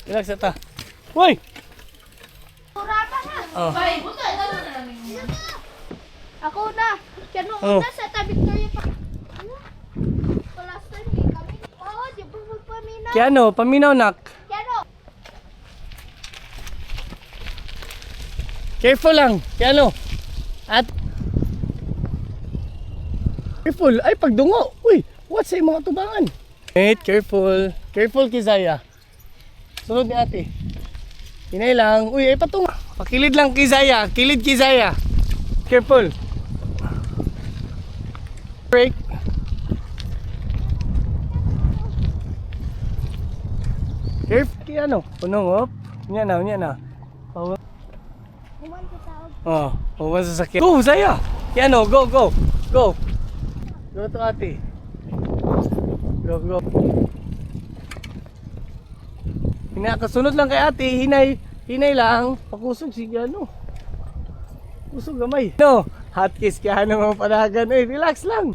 Relax ta. Uy! Oh. Ako na. Kano Oh. una sa tabi Victoria pa. Ano? Palasan ni kami. Oo, di ba magpamina? Kiano, paminaw nak. Kano? Careful lang. Kiano. At careful. Ay, pagdungo. Uy, what's sa mga tubangan? Wait, careful. Careful, Kizaya. Sunod ni ate. Hinay lang. Uy, ay patungo. Pakilid lang, Kizaya. Kilid, Kizaya. Careful. Break. Careful. Kiano. Punong, op. Nya na, nya na. Oh. Human ka tawag. Oh, huwag sasakyan. Go, Zaya! Kiano, go, go, go. Go to ate. Go, go. Hinakasunod lang kay ate, hinay lang. Pakusog si Kiano. Kusog gamay. No, hot kiss Kiano mga panagan. Eh, relax lang.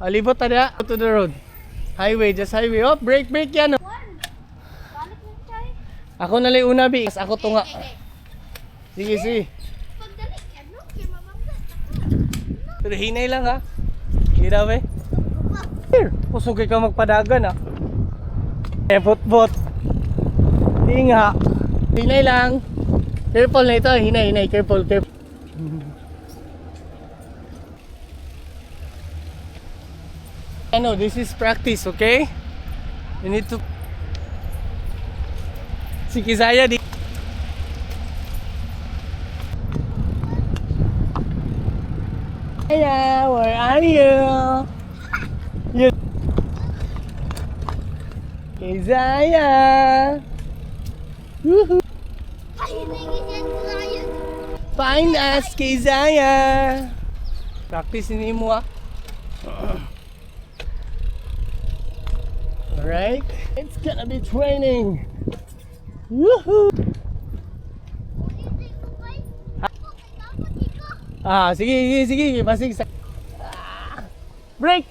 Alibot tada, to the road. Highway, just highway. Oh, break, Kiano. Balik mo tayo. Ako na lang una, bi. Ako tunga. Sige, sige. Pagdali, ano? Kaya mamangga. Pero hinay lang ha. Hira ba? Here, kusog ka magpadagan ha. Bot. Tinga. Hinay lang. Careful na ito. Hinay. Careful. Ano, this is practice, okay? You need to... Si Kizaya di... Hello, where are you? You... Kizaya! Woohoo! Pahinigin yan tayo. Find us, Kizaya! Practice ini mo ah. Alright, it's gonna be training. Woohoo! Ah, sige. Basig sa... Ah, break!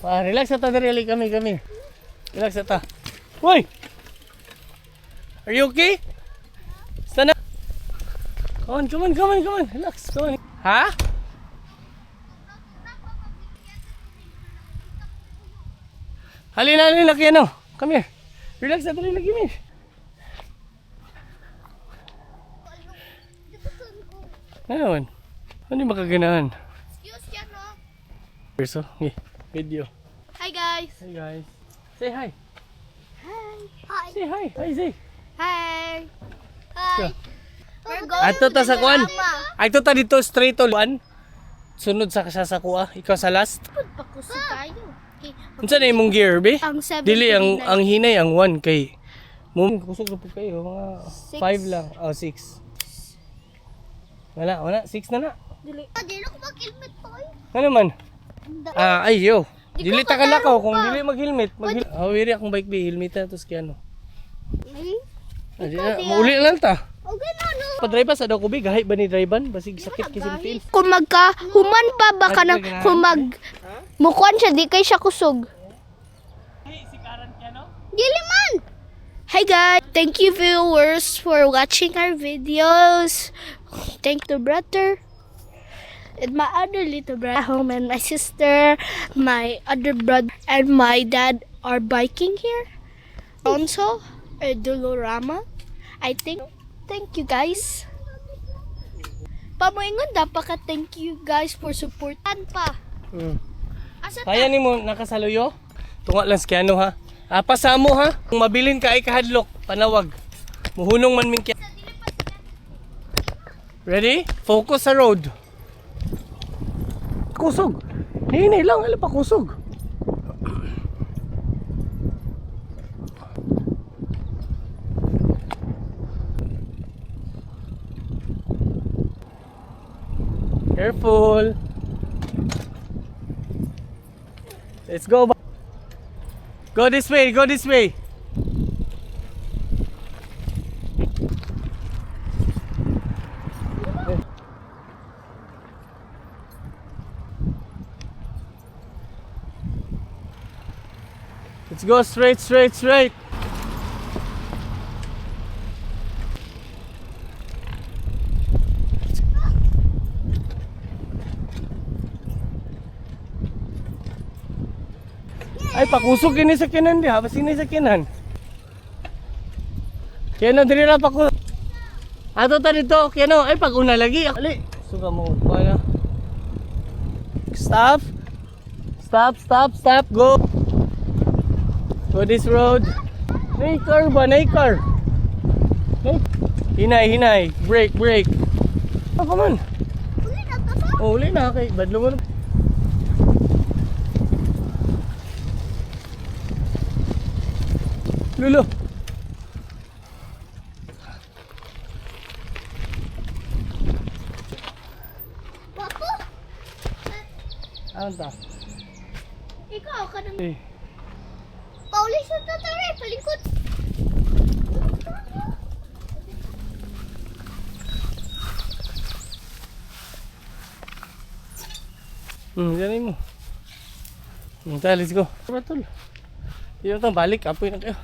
Ah, relax ata dali kami. Relax ata. Hoy! Are you okay? Stand up. Come on. Relax, come on. Ha? Halina, Kiano. Come here. Relax ata dali kami. Ano? Ano yung makaganahan? Excuse yan, no? So, okay. Video. Hi, guys. Hey guys. Say hi. Hi. Say hi. Hi, say. Hi. Sure. We're going Ato ta sa kuan. Dollarama. Ato ta dito straight to one. Sunod sa kuha. Ikaw sa last. Pakusog tayo. Okay. Unsa na imong gear, be? Ang 7 Dili ang hinay ang 1 kay mo kusog na po kayo mga Six. 5 lang. Oh, 6. Wala, 6 na. Dili ko mag-helmet po eh. Ano man? Ah, ay yo. Di Dili ko ta kalakaw magkaroon kung pa. dili mag-helmet. Wiri akong bike be helmet na tos kay ano. Uli lang ta. Okay na, no? Pa-drive pa sa daw ko be gahi ba ni drivean basig sakit kisintin. Kung magka-human pa baka na kung mukuan siya, di kay siya kusog. Hey, si Karan Kiano? Dili man! Hi guys! Thank you viewers for watching our videos. Thank the brother. And my other little brother home and my sister, my other brother and my dad are biking here. Also, Dollarama. I think. Thank you guys. Pamoingon dapat ka thank you guys for supportan pa. Asa Kaya nimo nakasaluyo? Tunga lang si Kiano ha. Pasamo ha. Kung mabilin ka ay kahadlok, panawag. Muhunong man min Kiano. Ready? Focus sa road. Kusog. Hinay lang, ala pa kusog. Careful. Let's go. Go this way. Let's go straight, straight, straight. Ay, pakusog ini sa kinan diha. Basta ini sa kinan. Kaya diri ra pa ko. Ato ta dito. Kaya ay pag una lagi. Ali. Suga mo. Wala. Stop. Stop, stop, stop. Go. Go this road. Naker ba? Naker. Hinay, hinay. Break, break. Oh, come on. Oh, uli na. Okay. Badlo mo na. Lulo. Papo? Ano ta? Ikaw ka naman. Eh. Paulis na tatari, palingkod. Ganun mo. Let's go. Betul. Dito balik. Apoy na kayo.